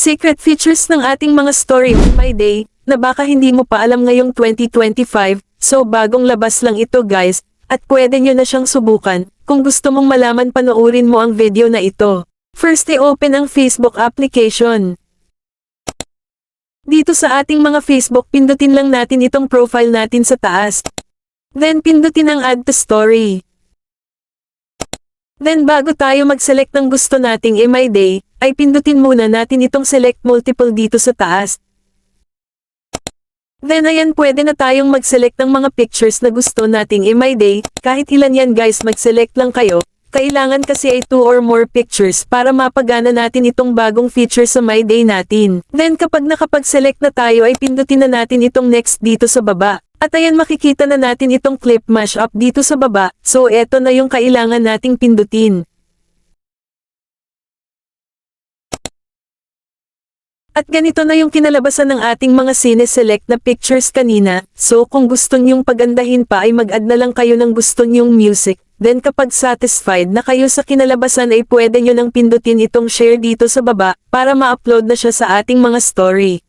secret features ng ating mga story on my day, na baka hindi mo pa alam ngayong 2025, so bagong labas lang ito guys, at pwede nyo na siyang subukan. Kung gusto mong malaman panoorin mo ang video na ito. First i-open ang Facebook application. Dito sa ating mga Facebook pindutin lang natin itong profile natin sa taas. Then pindutin ang add to story. Then bago tayo mag-select ng gusto nating my day, ay pindutin muna natin itong select multiple dito sa taas. Then ayan pwede na tayong mag-select ng mga pictures na gusto nating my day, kahit ilan yan guys mag-select lang kayo. Kailangan kasi ay 2 or more pictures para mapagana natin itong bagong feature sa My Day natin. Then kapag nakapag-select na tayo ay pindutin na natin itong next dito sa baba. At ayan makikita na natin itong clip mashup dito sa baba, so eto na yung kailangan nating pindutin. At ganito na yung kinalabasan ng ating mga sine-select na pictures kanina, so kung gusto nyong pagandahin pa ay mag-add na lang kayo ng gusto nyong music. Then kapag satisfied na kayo sa kinalabasan ay pwede nyo nang pindutin itong share dito sa baba, para ma-upload na siya sa ating mga story.